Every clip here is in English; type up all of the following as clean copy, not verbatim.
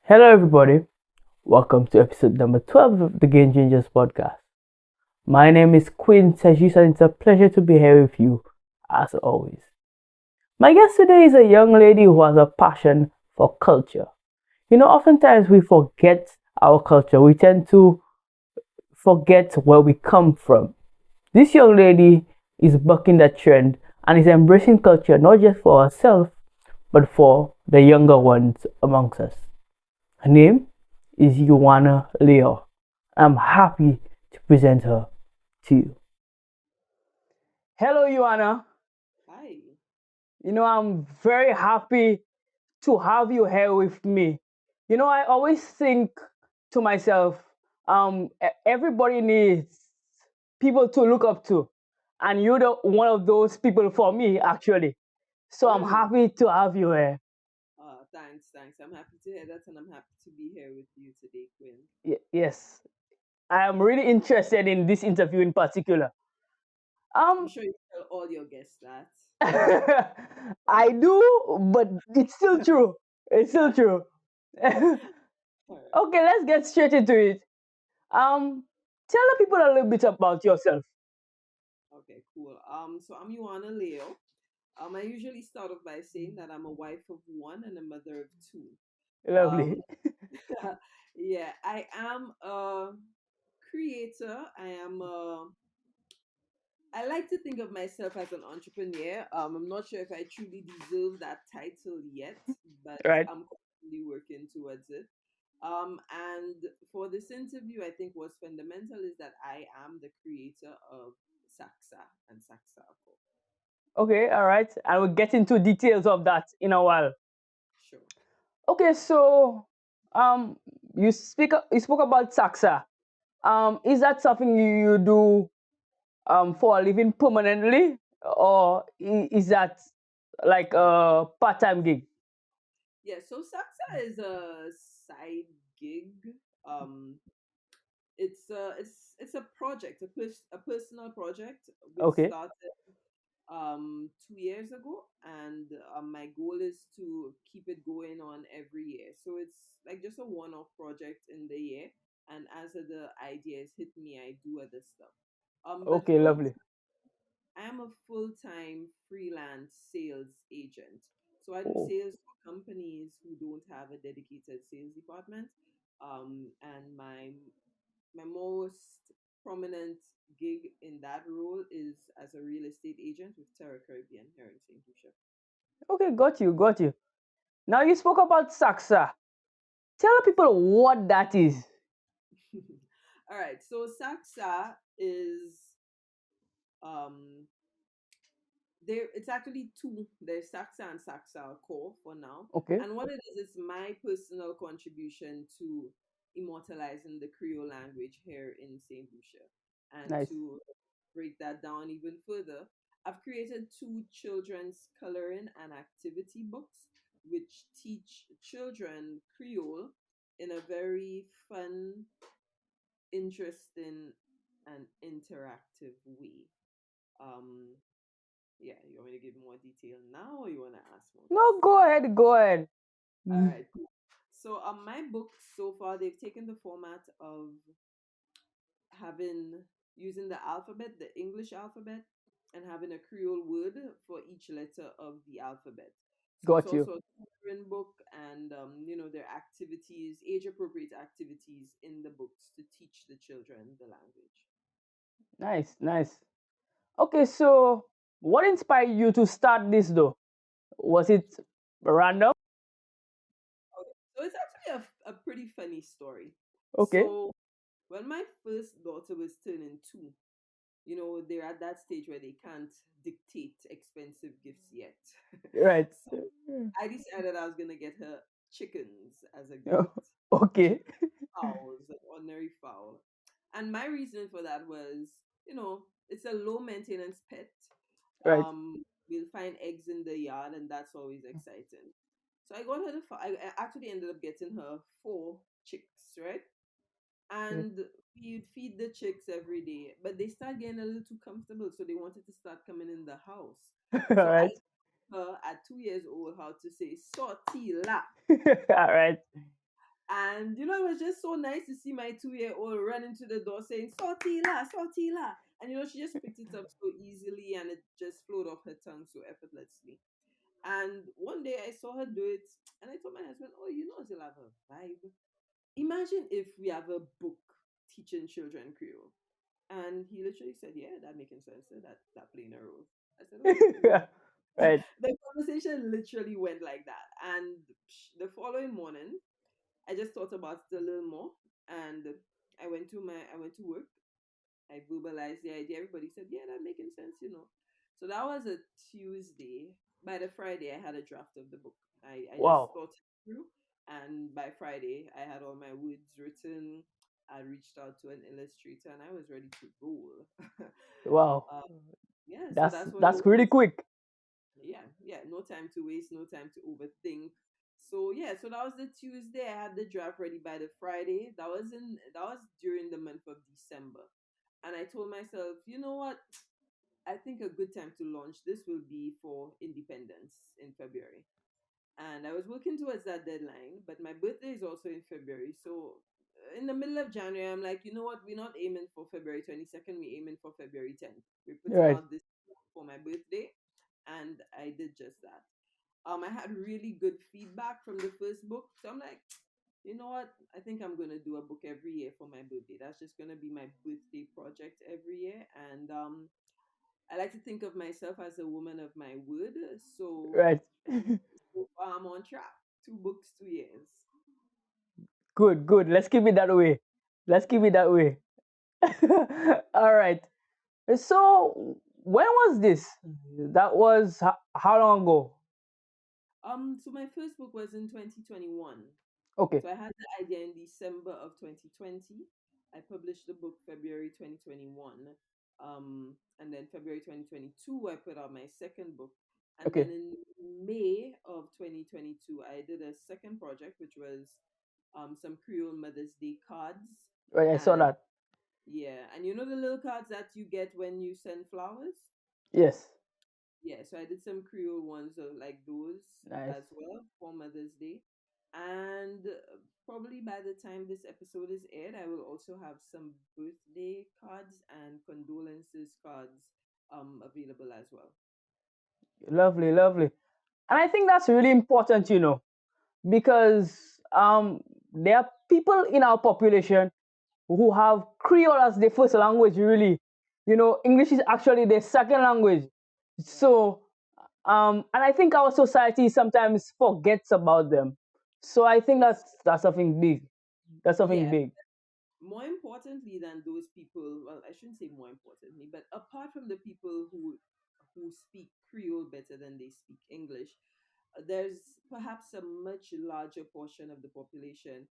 Hello, everybody. Welcome to episode number 12 of the Game Changers podcast. My name is Quinn Sajis, and it's a pleasure to be here with you, as always. My guest today is a young lady who has a passion for culture. Oftentimes we forget our culture, we tend to forget where we come from. This young lady is bucking that trend and is embracing culture not just for herself, but for the younger ones amongst us. Her name is Huanna Leo. I'm happy to present her to you. Hello, Huanna. Hi. I'm very happy to have you here with me. I always think to myself, everybody needs people to look up to, and you're one of those people for me, actually. So I'm Really? happy to have you here. Thanks. I'm happy to hear that, and I'm happy to be here with you today, Quinn. Yes, I am really interested in this interview in particular. I'm Um, sure you tell all your guests that. I do, but it's still true. It's still true. Okay, All right. let's get straight into it. Um, Tell the people a little bit about yourself. Okay, cool. So I'm Huanna Leo. I usually start off by saying that I'm a wife of one and a mother of two. Lovely. Um, yeah, I am a creator. I like to think of myself as an entrepreneur. I'm not sure if I truly deserve that title yet, but Right. I'm constantly working towards it. And for this interview, I think what's fundamental is that I am the creator of Saksa and Saksa. Okay, all right. I will get into details of that in a while. Sure. Okay, so um, you spoke about Saksa. Is that something you do for a living permanently, or is that like a part-time gig? Yeah, so Saksa is a side gig. Um, it's a project, a personal project which Okay. started 2 years ago, and my goal is to keep it going on every year. So it's like just a one-off project in the year, and as the ideas hit me, I do other stuff. But Okay, full lovely. I am a full-time freelance sales agent. So I do Oh, sales for companies who don't have a dedicated sales department. And my most prominent gig in that role is as a real estate agent with Terra Caribbean here in St. Lucia. okay, got you, got you. Now you spoke about Saksa. Tell people what that is. All right, so Saksa is um there. It's actually two. There's Saksa and Saksa core for now, Okay, and what it is my personal contribution to immortalizing the Creole language here in St. Lucia. And nice. to break that down even further, I've created two children's coloring and activity books which teach children Creole in a very fun, interesting, and interactive way. Um, yeah, you want me to give more detail now, or you want to ask more No, questions? go ahead, go ahead. All Mm. right, cool. So, my books so far, they've taken the format of having using the alphabet, the English alphabet, and having a Creole word for each letter of the alphabet. So it's Got you. also a tutoring book, and there are activities, age appropriate activities in the books to teach the children the language. Nice, nice. Okay, so what inspired you to start this though? Was it random? Okay. So it's actually a pretty funny story. Okay, So when my first daughter was turning two, they're at that stage where they can't dictate expensive gifts yet. right. So I decided I was gonna get her chickens as a Oh, gift. okay, Chicken fowls, an ordinary fowl. And my reason for that was, it's a low maintenance pet. right. We'll find eggs in the yard, and that's always exciting. So I got her I actually ended up getting her four chicks, right? Mm. And we'd feed the chicks every day, but they start getting a little too comfortable, so they wanted to start coming in the house. All So I right, taught her at 2 years old how to say sortila. all right. And it was just so nice to see my 2 year old run into the door saying, Sortila, Sortila. And she just picked it up so easily and it just flowed off her tongue so effortlessly. And one day I saw her do it and I told my husband, oh, she'll have a vibe. Imagine if we have a book teaching children Creole. And he literally said, yeah, that making sense. That playing a role. I said, okay, no. Right. The conversation literally went like that. And the following morning, I just thought about it a little more, and I went to work. I verbalized the idea. Everybody said, "Yeah, that making sense." So that was a Tuesday. By the Friday, I had a draft of the book. I just Wow. thought it through, and by Friday, I had all my words written. I reached out to an illustrator, and I was ready to roll. Wow. uh, yeah, so That's that's what it that's really was. quick. Yeah, no time to waste, no time to overthink. So yeah, so that was the Tuesday. I had the draft ready by the Friday. That was during the month of December. And I told myself, you know what? I think a good time to launch this will be for Independence in February. And I was working towards that deadline, but my birthday is also in February. So in the middle of January, I'm like, you know what? We're not aiming for February 22nd, we're aiming for February 10th. We're putting Right. out this for my birthday, and I did just that. I had really good feedback from the first book, so I'm like, you know what? I think I'm gonna do a book every year for my birthday. That's just gonna be my birthday project every year, and I like to think of myself as a woman of my word. Right. So far I'm on track. 2 books, 2 years. Good, good. Let's keep it that way. Let's keep it that way. All right. So, when was this? That was how long ago? So my first book was in 2021. Okay. So I had the idea in December of 2020. I published the book February 2021. And then February 2022, I put out my second book. And then Okay. in May of 2022, I did a second project, which was some Creole Mother's Day cards. Right. I saw And that. yeah, and you know the little cards that you get when you send flowers? Yes. Yeah, so I did some Creole ones like those Nice. as well for Mother's Day. And probably by the time this episode is aired, I will also have some birthday cards and condolences cards available as well. Lovely, lovely. And I think that's really important, because there are people in our population who have Creole as their first language, really. English is actually their second language. Right. So, and I think our society sometimes forgets about them. So I think that's something big. That's something Yeah, big. more importantly than those people, well, I shouldn't say more importantly, but apart from the people who speak Creole better than they speak English, there's perhaps a much larger portion of the population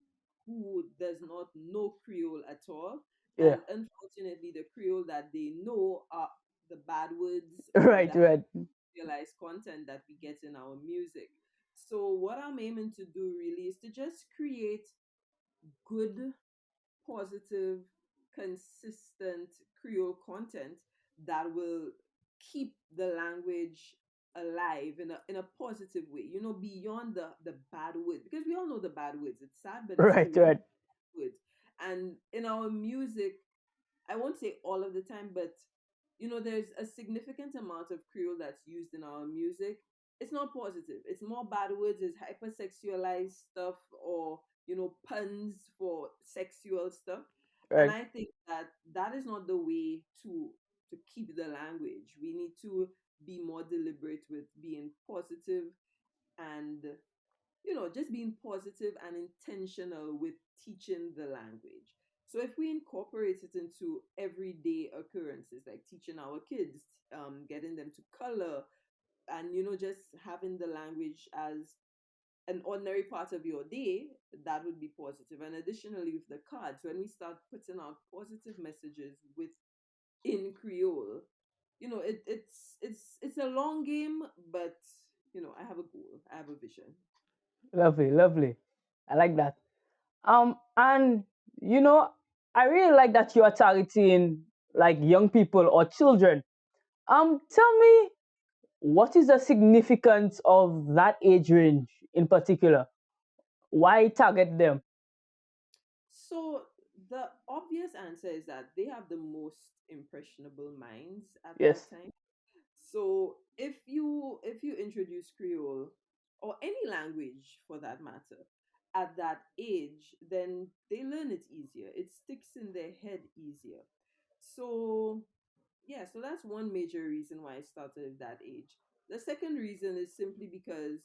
who does not know Creole at all. Yeah. And unfortunately, the Creole that they know are the bad words or Right, the right, realized content that we get in our music. So, what I'm aiming to do really is to just create good, positive, consistent Creole content that will keep the language alive in a positive way, beyond the bad words. Because we all know the bad words. It's sad, but it's true. right, We all know right, the words. And in our music, I won't say all of the time, but there's a significant amount of Creole that's used in our music. It's not positive. It's more bad words. It's hypersexualized stuff or puns for sexual stuff. And right. I think that that is not the way to keep the language. We need to be more deliberate with being positive and just being positive and intentional with teaching the language. So if we incorporate it into everyday occurrences, like teaching our kids, getting them to color, and just having the language as an ordinary part of your day, that would be positive. And additionally, with the cards, when we start putting out positive messages with in Creole, it's a long game, but I have a goal, I have a vision. Lovely, lovely. I like that. And you know, I really like that you are targeting like young people or children. Tell me, what is the significance of that age range in particular? Why target them? So the obvious answer is that they have the most impressionable minds at Yes. that time. So if you introduce Creole or any language for that matter at that age, then they learn it easier. It sticks in their head easier. So yeah, so that's one major reason why I started at that age. The second reason is simply because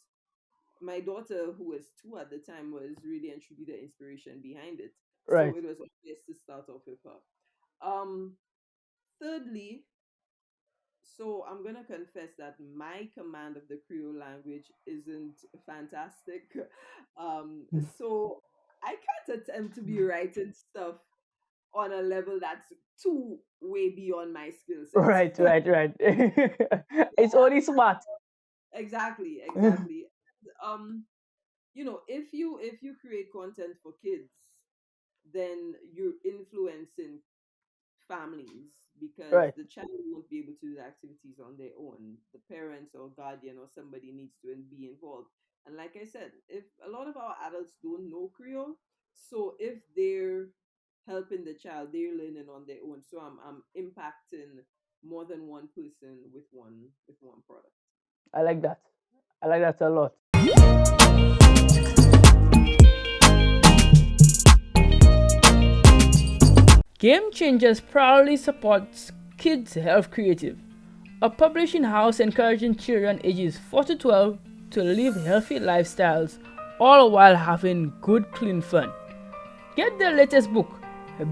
my daughter, who was 2 at the time, was really and truly the inspiration behind it. So Right. it was obvious to start off with her. Um, Thirdly, so I'm gonna confess that my command of the Creole language isn't fantastic. So I can't attempt to be writing stuff on a level that's too way beyond my skill Right, set. right, right. It's only smart. Exactly, exactly. Um, if you create content for kids, then you're influencing families because Right. the child won't be able to do the activities on their own. The parents or guardian or somebody needs to be involved. And like I said, if a lot of our adults don't know Creole, so if they're helping the child, they're learning on their own. So I'm impacting more than one person with one product. I like that. I like that a lot. Game Changers proudly supports Kids Health Creative, a publishing house encouraging children ages 4 to 12 to live healthy lifestyles, all while having good, clean fun. Get their latest book,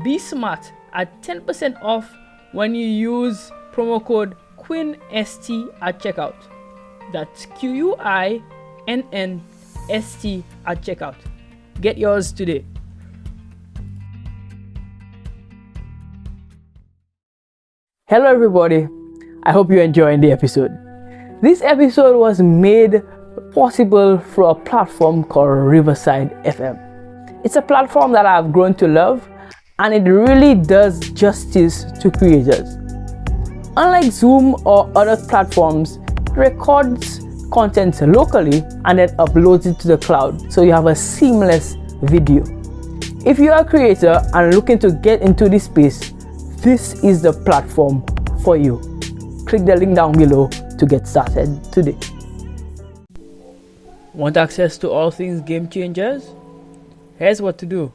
Be Smart, at 10% off when you use promo code QuinnST at checkout. That's QUINNST at checkout. Get yours today. Hello, everybody. I hope you're enjoying the episode. This episode was made possible through a platform called Riverside FM. It's a platform that I've grown to love, and it really does justice to creators. Unlike Zoom or other platforms, it records content locally and then uploads it to the cloud so you have a seamless video. If you are a creator and looking to get into this space, this is the platform for you. Click the link down below to get started today. Want access to all things Game Changers? Here's what to do.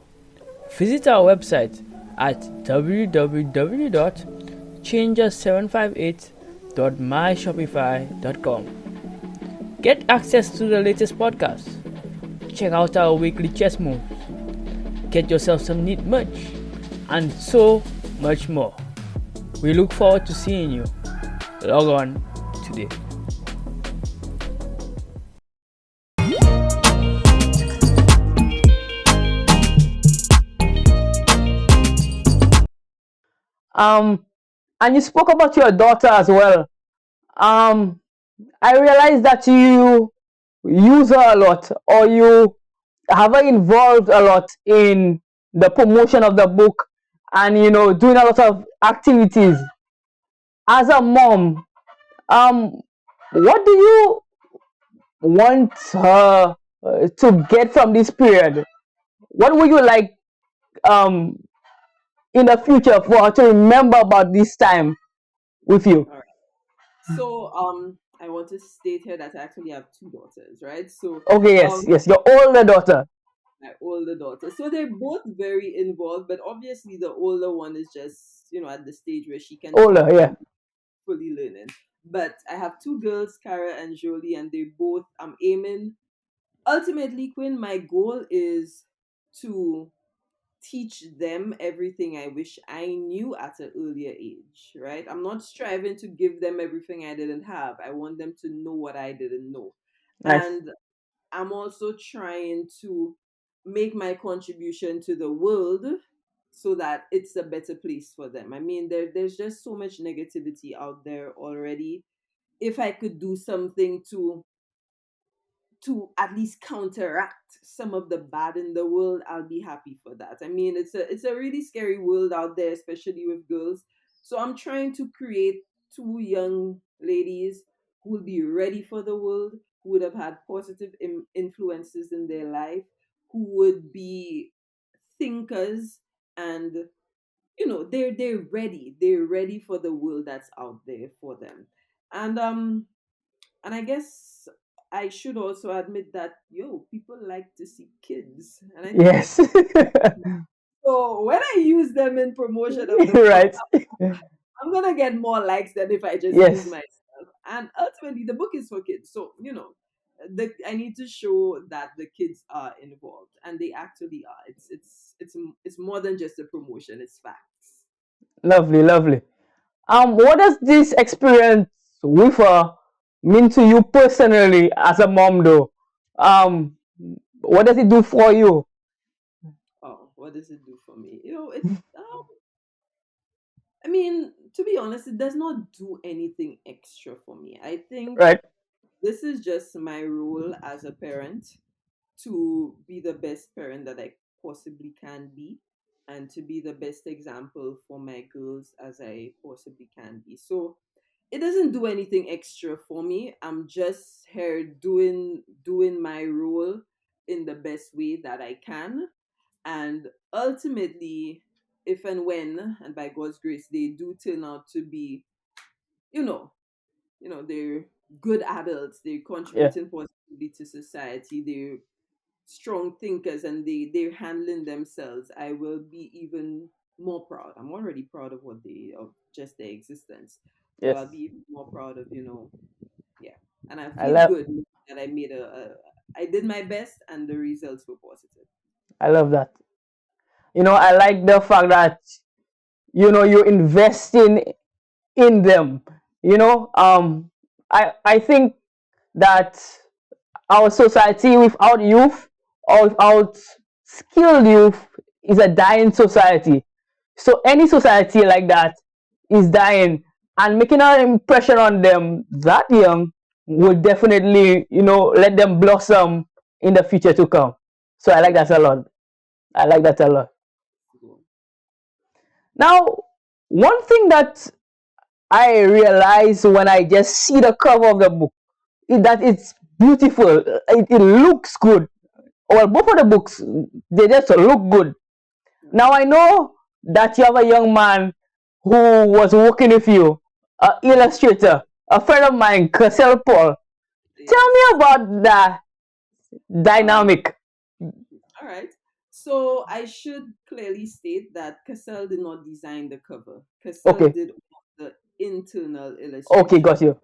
Visit our website at www.changers758.myshopify.com. Get access to the latest podcasts. Check out our weekly chess moves. Get yourself some neat merch, and so much more. We look forward to seeing you. Log on today. Um, and you spoke about your daughter as well. Um, I realized that you use her a lot, or you have her involved a lot in the promotion of the book, and doing a lot of activities. As a mom, um, what do you want her to get from this period? What would you like um in the future for her to remember about this time with you? All right. So I want to state here that I actually have two daughters, right? So Okay, yes, um yes, your older daughter. my older daughter. So they're both very involved, but obviously the older one is just, at the stage where she can Older, talk yeah. and fully learning. But I have two girls, Cara and Jolie, and they both, I'm aiming. Ultimately, Quinn, my goal is to teach them everything I wish I knew at an earlier age, right? I'm not striving to give them everything I didn't have. I want them to know what I didn't know. Nice. And I'm also trying to make my contribution to the world so that it's a better place for them. I mean, there's just so much negativity out there already. If I could do something to at least counteract some of the bad in the world, I'll be happy for that. I mean, it's a really scary world out there, especially with girls. So I'm trying to create two young ladies who will be ready for the world, who would have had positive influences in their life, who would be thinkers, and they're ready for the world that's out there for them. And I guess I should also admit that people like to see kids, and I think Yes. that's so. When I use them in promotion of the book, Right. I'm gonna get more likes than if I just use Yes. myself. And ultimately, the book is for kids, so I need to show that the kids are involved, and they actually are. It's more than just a promotion; it's facts. Lovely, lovely. What does this experience with her mean to you personally as a mom, though? Um, what does it do for you? Oh, what does it do for me? I mean, to be honest, it does not do anything extra for me. I think Right? this is just my role as a parent to be the best parent that I possibly can be, and to be the best example for my girls as I possibly can be. So it doesn't do anything extra for me. I'm just here doing my role in the best way that I can. And ultimately, if and when, and by God's grace, they do turn out to be, you know, they're good adults, they're Yeah. contributing positively to society, they're strong thinkers, and they're handling themselves, I will be even more proud. I'm already proud of just their existence, so Yes. I'll be even more proud of yeah. And I I feel love. good that I did my best and the results were positive. I love that. I like the fact that you're investing in them. You know, I think that our society without youth or without skilled youth is a dying society. So any society like that is dying, and making an impression on them that young will definitely, let them blossom in the future to come. So I like that a lot. I like that a lot. Now, one thing that I realize when I just see the cover of the book is that it's beautiful. It looks good. Well, both of the books, they just look good. Now I know that you have a young man who was working with you, an illustrator, a friend of mine, Cassell Paul. Tell me Yes. about that um dynamic. all right, so I should clearly state that Cassell did not design the cover. Cassell Okay, did all the internal okay, illustration. got you.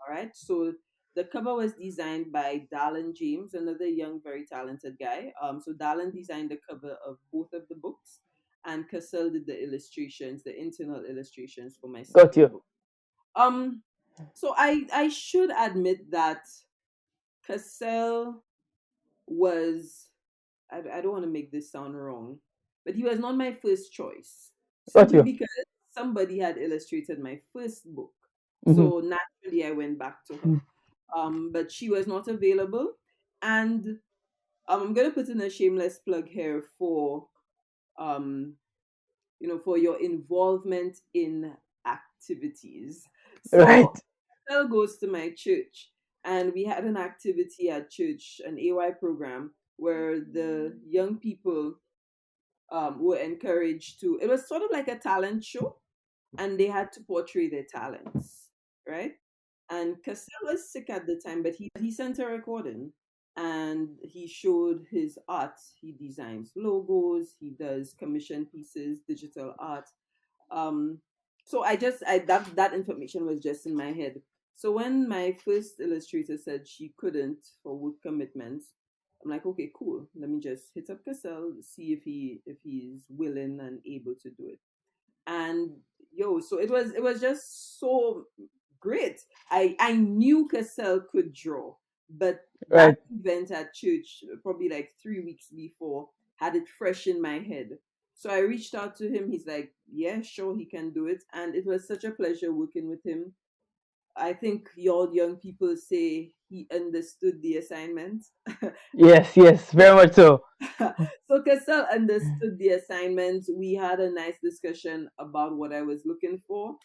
All right. So the cover was designed by Dallin James, another young, very talented guy. So Dallin designed the cover of both of the books, and Cassell did the illustrations, the internal illustrations for my Got second you. book. Um, so I should admit that Cassell was, I don't want to make this sound wrong, but he was not my first choice, Got simply you. because somebody had illustrated my first book. Hmm. So naturally, I went back to her. But she was not available. And I'm gonna put in a shameless plug here for um, for your involvement in activities. Right. So Estelle goes to my church, and we had an activity at church, an AY program, where the young people were encouraged to. It was sort of like a talent show, and they had to portray their talents, right? And Cassell was sick at the time, but he sent a recording, and he showed his art. He designs logos, he does commission pieces, digital art. Um, so that information was just in my head. So when my first illustrator said she couldn't for work commitments, I'm like, okay, cool. Let me just hit up Cassell, see if he's willing and able to do it. And so it was just so great. I knew Cassell could draw, but that Right. event at church, probably like 3 weeks before, had it fresh in my head. So I reached out to him. He's like, yeah, sure, he can do it. And it was such a pleasure working with him. I think your young people say he understood the assignment. Yes, yes, very much so. So Cassell understood the assignment. We had a nice discussion about what I was looking for.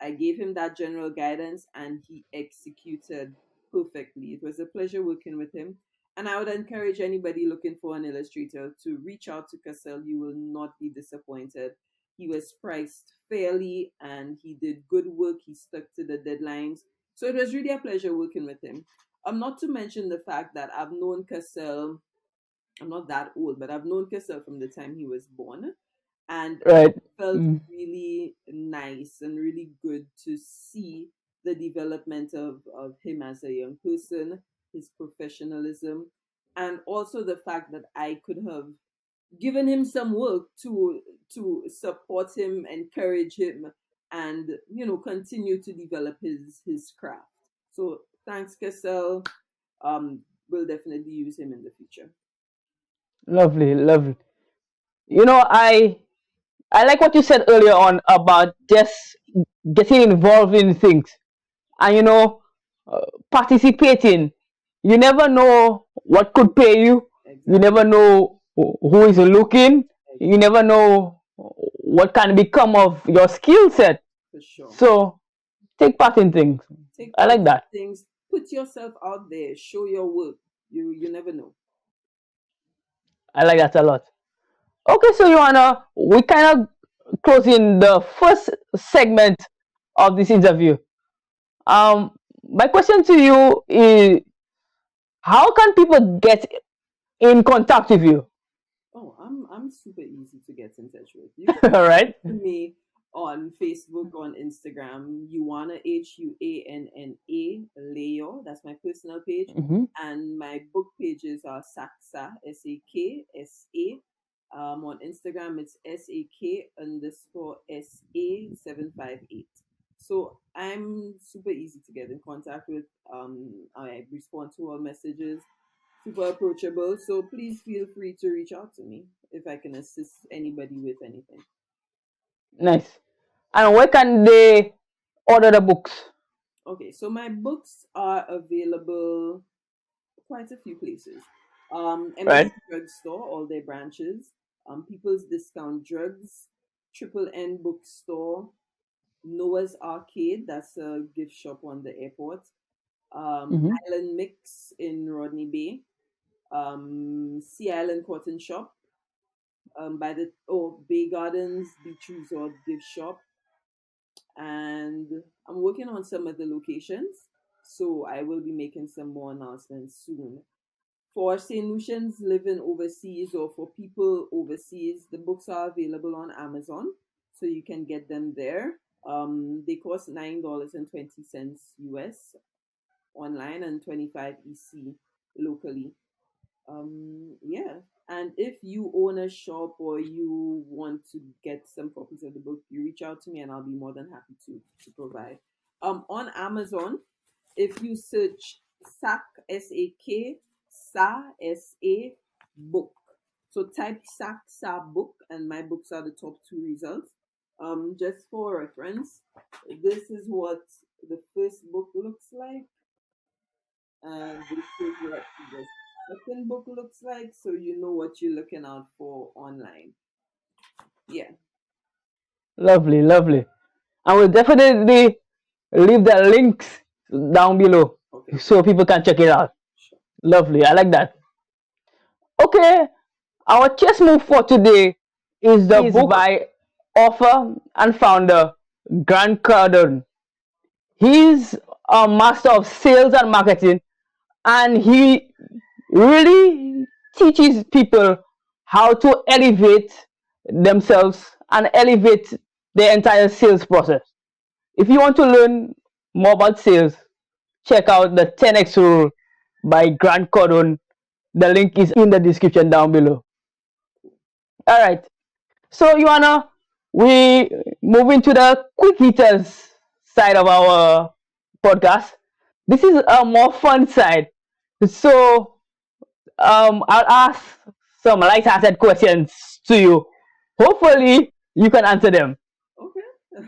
I gave him that general guidance, and he executed perfectly. It was a pleasure working with him. And I would encourage anybody looking for an illustrator to reach out to Cassell. You will not be disappointed. He was priced fairly and he did good work. He stuck to the deadlines. So it was really a pleasure working with him. Not to mention the fact that I've known Cassell, I'm not that old, but I've known Cassell from the time he was born. And Right. felt really nice and really good to see the development of him as a young person, his professionalism, and also the fact that I could have given him some work to support him, encourage him, and continue to develop his craft. So thanks, Cassell. We'll definitely use him in the future. Lovely, lovely. You know, I like what you said earlier on about just getting involved in things and participating. You never know what could pay you. You Exactly. never know who is looking. You Exactly. never know what can become of your skill set. For sure. So take part in things. Take I part like that. in things. Put yourself out there. Show your work. You never know. I like that a lot. Okay, so Joanna, we kind of closing the first segment of this interview. My question to you is, how can people get in contact with you? Oh, I'm super easy to get in touch with. You can All right. find me on Facebook, on Instagram, Huanna Huanna Leo. That's my personal page, Mm-hmm. and my book pages are Saksa SAKSA. On Instagram, it's SAK_SA758. So I'm super easy to get in contact with. I respond to all messages, super approachable. So please feel free to reach out to me if I can assist anybody with anything. Nice. And where can they order the books? Okay, so my books are available quite a few places. Embassy Right. Drugstore, all their branches. People's Discount Drugs, Triple N Bookstore, Noah's Arcade, that's a gift shop on the airport. Mm-hmm. Island Mix in Rodney Bay. Sea Island Cotton Shop, by the Bay Gardens Beach Resort gift shop, and I'm working on some other locations, so I will be making some more announcements soon. For St. Lucians living overseas or for people overseas, the books are available on Amazon, so you can get them there. They cost $9.20 US online and 25 EC locally. Yeah. And if you own a shop or you want to get some copies of the book, you reach out to me and I'll be more than happy to provide. On Amazon, if you search Sak SAK Sa book. So type Sak Sa book and my books are the top two results. Just for reference, this is what the first book looks like, and this is what the second book looks like, so you know what you're looking out for online. Yeah. Lovely, lovely. I will definitely leave the links down below Okay. so people can check it out. Sure. Lovely. I like that. Okay, our chess move for today is the book by author and founder Grant Cardone. He's a master of sales and marketing, and he really teaches people how to elevate themselves and elevate the entire sales process. If you want to learn more about sales, check out the 10x rule by Grant Cardone. The link is in the description down below. All right. So, Joanna, we move into the quick hitters side of our podcast. This is a more fun side. So, I'll ask some light-hearted questions to you. Hopefully, you can answer them. Okay.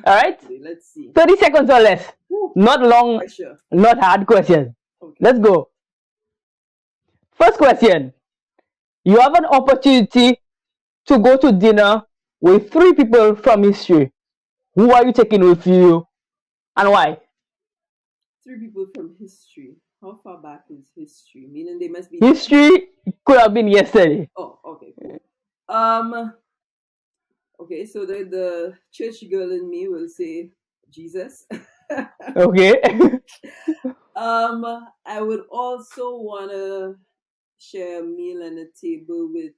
All right? Let's see. 30 seconds or less. Woo. Not long, Pressure. not hard questions. Okay. Let's go. First question. You have an opportunity to go to dinner with three people from history. Who are you taking with you and why? Three people from history. How far back is history? Meaning they must be. History could have been yesterday. Oh, okay, cool. Um, okay, so the church girl in me will say Jesus. Okay. I would also wanna share a meal and a table with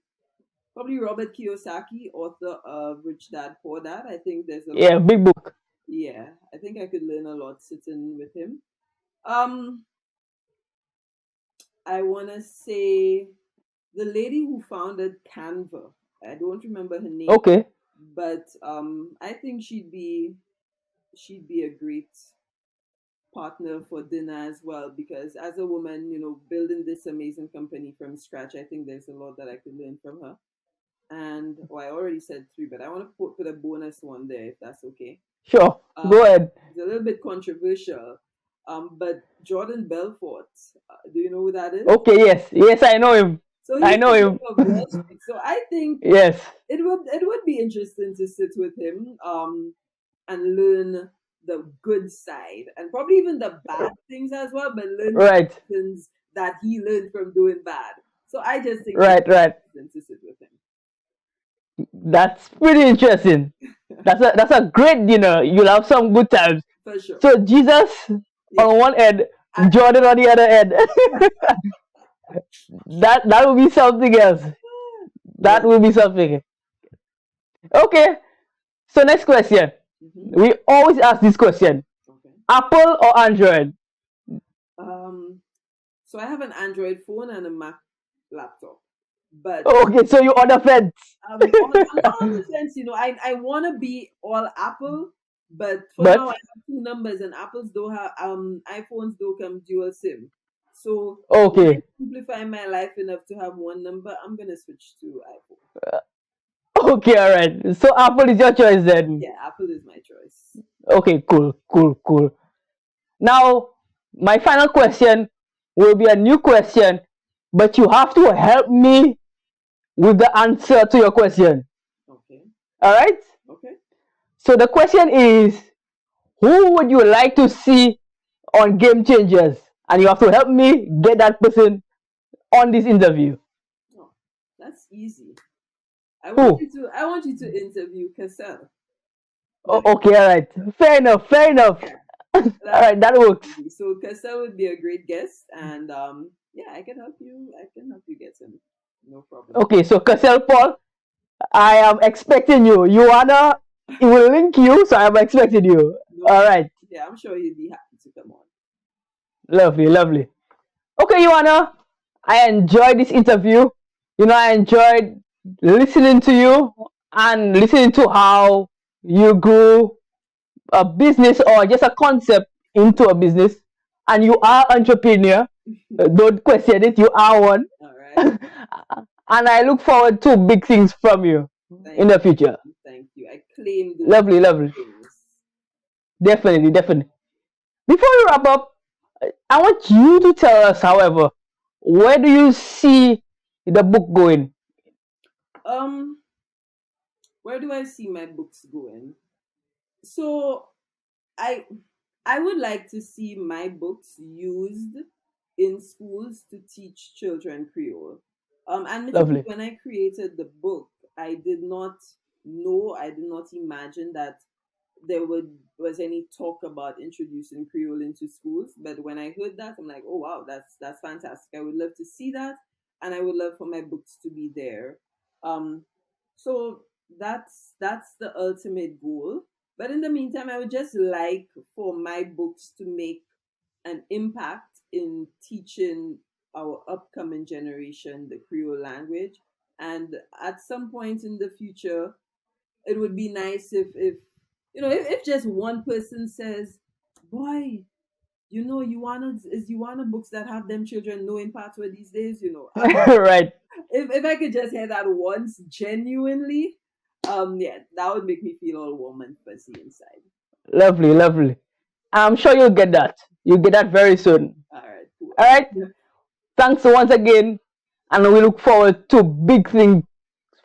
probably Robert Kiyosaki, author of Rich Dad Poor Dad. I think there's a lot. Yeah, big book. Yeah, I think I could learn a lot sitting with him. Um, I wanna say the lady who founded Canva. I don't remember her name, Okay. but I think she'd be a great partner for dinner as well, because as a woman, building this amazing company from scratch, I think there's a lot that I could learn from her. And I already said three, but I want to put a bonus one there if that's okay. Sure. Um, Go ahead. it's a little bit controversial, but Jordan Belfort, do you know who that is? Okay, yes. Yes, I know him. So I he's know the him. Wolf of Wall Street. So I think Yes. it would be interesting to sit with him and learn the good side and probably even the bad things as well, but learn Right. the things that he learned from doing bad. So I just think Right, right. it's to sit with him. That's pretty interesting. That's a great dinner. You'll have some good times. For sure. So Jesus Yeah. on one end, And- Jordan on the other end. that will be something else. That will be something. Okay. So next question. Mhm. We always ask this question: Okay. Apple or Android? So I have an Android phone and a Mac laptop, but Okay, so you on the fence. I'm not on the fence. I want to be all Apple, but for But- now I have two numbers, and Apples don't have iPhones don't come dual SIM. So Okay. simplify my life enough to have one number, I'm gonna switch to iPhone. Okay, all right. So Apple is your choice then. Yeah, Apple is my choice. Okay, cool. Now, my final question will be a new question, but you have to help me with the answer to your question. Okay. All right? Okay. So the question is, who would you like to see on Game Changers? And you have to help me get that person on this interview. Oh, that's easy. I Who? want you to interview Cassell. Okay, all right. Fair enough. All right, that works. So Cassell would be a great guest, and yeah, I can help you. I can help you get him. No problem. Okay, so Cassell Paul, I am expecting you. Huanna, it will link you, so I'm expecting you. No, All right. yeah, I'm sure he'd be happy to come on. Lovely. Okay, Huanna, I enjoyed this interview. I enjoyed listening to you and listening to how you grew a business or just a concept into a business. And you are entrepreneur. Don't question it. You are one. All right. And I look forward to big things from you in the future. Thank you. I claim those Lovely. things. Definitely. Before we wrap up, I want you to tell us, however, where do you see the book going? Where do I see my books going? So I would like to see my books used in schools to teach children Creole. Lovely. When I created the book, I did not imagine that there was any talk about introducing Creole into schools. But when I heard that, I'm like, oh wow, that's fantastic. I would love to see that, and I would love for my books to be there. So that's the ultimate goal. But in the meantime, I would just like for my books to make an impact in teaching our upcoming generation the Creole language. And at some point in the future, it would be nice if just one person says, boy, you wanna books that have them children knowing patois these days, Right. If I could just hear that once genuinely, yeah, that would make me feel all warm and fuzzy inside. Lovely. I'm sure you'll get that. You'll get that very soon. All right, cool. All right. Thanks once again, and we look forward to big things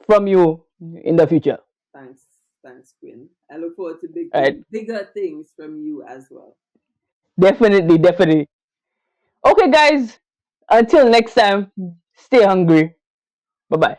from you in the future. Thanks, Quinn. I look forward to All right. bigger things from you as well. Definitely. Okay, guys, until next time, stay hungry. Bye bye.